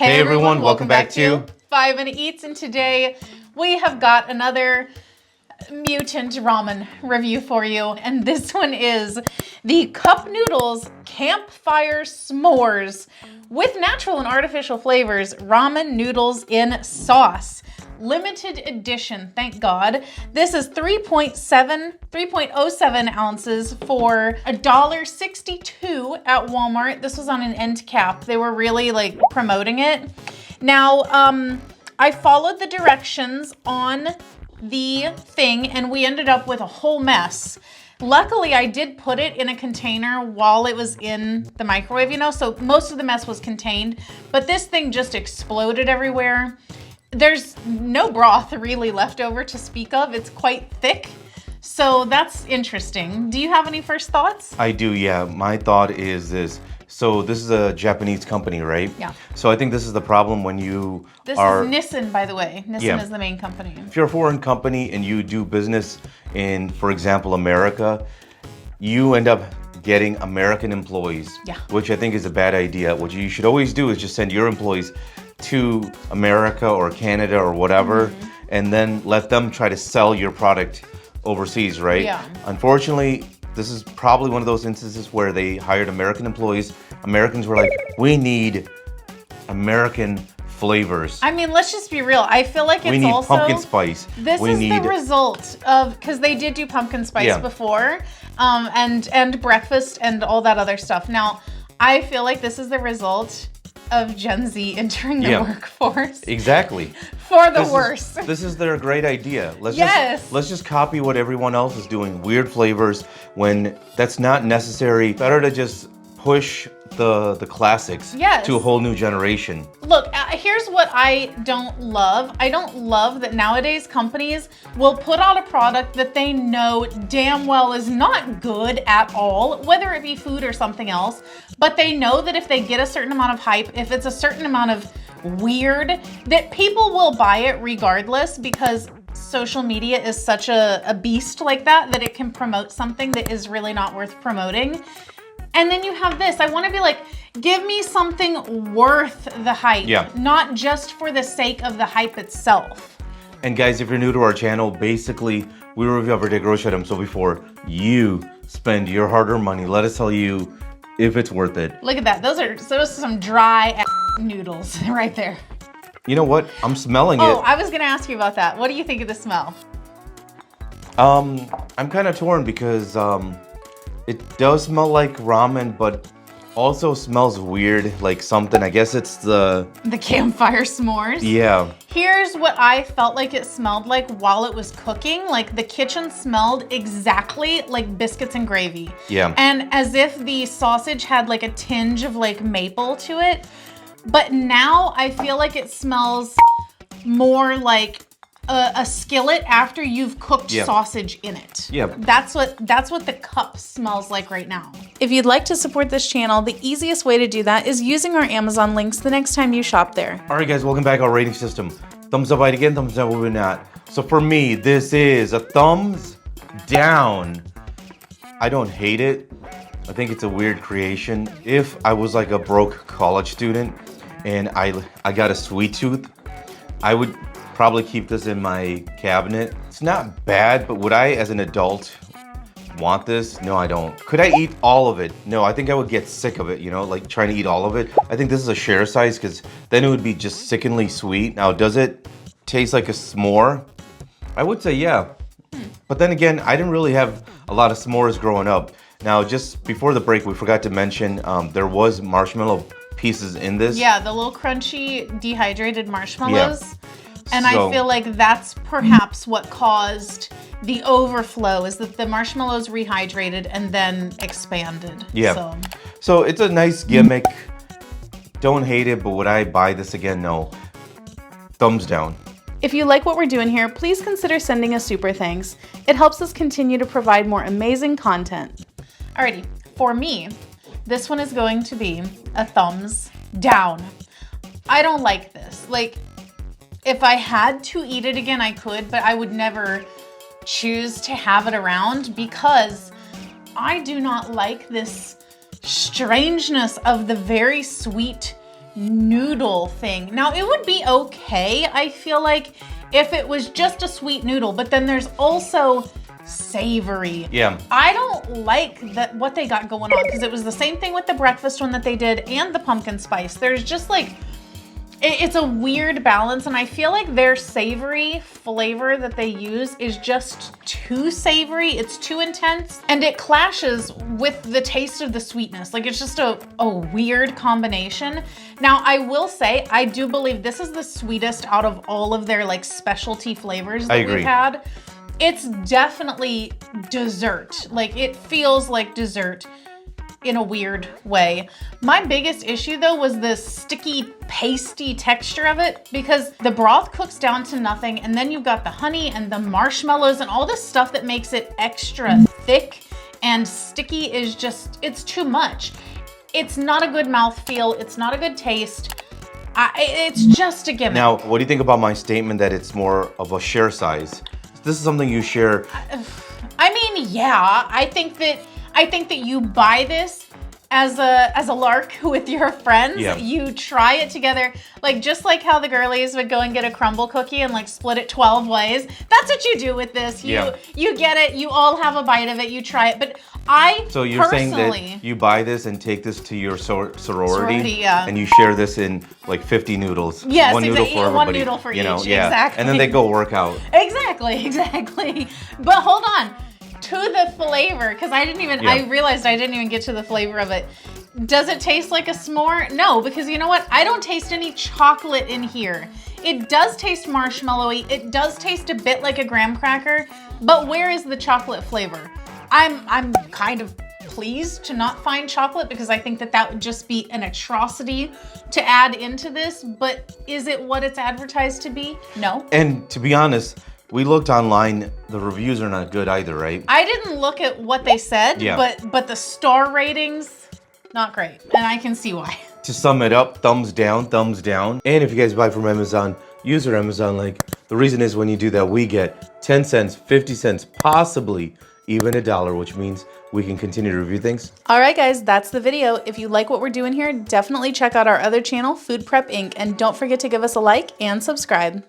Hey everyone, welcome back to 5 Minute Eats, and today we have got another mutant ramen review for you, and this one is the Cup Noodles Campfire S'mores with natural and artificial flavors ramen noodles in sauce. Limited edition, thank God. This is 3.07 ounces for $1.62 at Walmart. This was on an end cap. They were really like promoting it. Now, I followed the directions on the thing and we ended up with a whole mess. Luckily, I did put it in a container while it was in the microwave, you know, so most of the mess was contained, but this thing just exploded everywhere. There's no broth really left over to speak of. It's quite thick. So that's interesting. Do you have any first thoughts? I do, yeah. My thought is this. So this is a Japanese company, right? Yeah. So I think this is the problem when you This is Nissin, by the way. Nissin is the main company. If you're a foreign company and you do business in, for example, America, you end up getting American employees, which I think is a bad idea. What you should always do is just send your employees to America or Canada or whatever, and then let them try to sell your product overseas, right? Yeah. Unfortunately, this is probably one of those instances where they hired American employees. Americans were like, we need American flavors. I mean, let's just be real. I feel like it's we need also pumpkin spice. This is the result of, because they did do pumpkin spice before, and breakfast and all that other stuff. Now, I feel like this is the result of Gen Z entering the workforce. Exactly. For the worse. This is their great idea. Let's just copy what everyone else is doing. Weird flavors when that's not necessary. Better to just push the classics to a whole new generation. Look, here's what I don't love. I don't love that nowadays companies will put out a product that they know damn well is not good at all, whether it be food or something else, but they know that if they get a certain amount of hype, if it's a certain amount of weird, that people will buy it regardless, because social media is such a beast like that it can promote something that is really not worth promoting. And then you have this. I want to be like, give me something worth the hype, not just for the sake of the hype itself. And guys, if you're new to our channel, basically, we review everyday grocery items. So before you spend your hard-earned money, let us tell you if it's worth it. Look at that. Those are some dry noodles right there. You know what? I'm smelling it. Oh, I was going to ask you about that. What do you think of the smell? I'm kind of torn because it does smell like ramen, but also smells weird, like something. I guess it's the campfire s'mores. Yeah. Here's what I felt like it smelled like while it was cooking. Like the kitchen smelled exactly like biscuits and gravy. Yeah. And as if the sausage had like a tinge of like maple to it. But now I feel like it smells more like a skillet after you've cooked sausage in it. Yeah. That's what the cup smells like right now. If you'd like to support this channel, the easiest way to do that is using our Amazon links the next time you shop there. All right, guys, welcome back to our rating system. Thumbs up, right again, thumbs down, or not. So for me, this is a thumbs down. I don't hate it. I think it's a weird creation. If I was like a broke college student and I got a sweet tooth, I would probably keep this in my cabinet. It's not bad, but would I, as an adult, want this? No, I don't. Could I eat all of it? No, I think I would get sick of it, you know, like trying to eat all of it. I think this is a share size because then it would be just sickeningly sweet. Now, does it taste like a s'more? I would say yeah. But then again, I didn't really have a lot of s'mores growing up. Now, just before the break, we forgot to mention there was marshmallow pieces in this. Yeah, the little crunchy dehydrated marshmallows. Yeah. And I feel like that's perhaps what caused the overflow, is that the marshmallows rehydrated and then expanded. Yeah. So it's a nice gimmick. Don't hate it, but would I buy this again? No. Thumbs down. If you like what we're doing here, please consider sending a super thanks. It helps us continue to provide more amazing content. Alrighty, for me, this one is going to be a thumbs down. I don't like this. Like, if I had to eat it again, I could, but I would never choose to have it around because I do not like this strangeness of the very sweet noodle thing. Now, it would be okay, I feel like, if it was just a sweet noodle, but then there's also savory. Yeah. I don't like what they got going on, because it was the same thing with the breakfast one that they did and the pumpkin spice. There's just like, it's a weird balance, and I feel like their savory flavor that they use is just too savory. It's too intense, and it clashes with the taste of the sweetness. Like, it's just a weird combination. Now, I will say, I do believe this is the sweetest out of all of their like specialty flavors that we've had. It's definitely dessert. Like, it feels like dessert in a weird way. My biggest issue though was the sticky, pasty texture of it, because the broth cooks down to nothing, and then you've got the honey and the marshmallows and all this stuff that makes it extra thick and sticky. Is just, it's too much. It's not a good mouthfeel. It's not a good taste. It's just a gimmick. Now, what do you think about my statement that it's more of a share size? This is something you share. I mean, yeah, I think that you buy this as a lark with your friends. Yeah. You try it together, like just like how the girlies would go and get a crumble cookie and like split it 12 ways. That's what you do with this. You get it, you all have a bite of it, you try it. But So you're saying that you buy this and take this to your sorority, yeah. and you share this in like 50 noodles. Yes, one noodle for everybody. One noodle for you know, each, yeah. exactly. And then they go work out. Exactly. But hold on. To the flavor, because I realized I didn't even get to the flavor of it. Does it taste like a s'more? No, because you know what? I don't taste any chocolate in here. It does taste marshmallowy. It does taste a bit like a graham cracker, but where is the chocolate flavor? I'm kind of pleased to not find chocolate, because I think that would just be an atrocity to add into this, but is it what it's advertised to be? No. And to be honest, we looked online, the reviews are not good either, right? I didn't look at what they said, but the star ratings, not great. And I can see why. To sum it up, thumbs down, thumbs down. And if you guys buy from Amazon, use our Amazon link. The reason is when you do that, we get 10 cents, 50 cents, possibly even $1, which means we can continue to review things. All right, guys, that's the video. If you like what we're doing here, definitely check out our other channel, Food Prep Inc. And don't forget to give us a like and subscribe.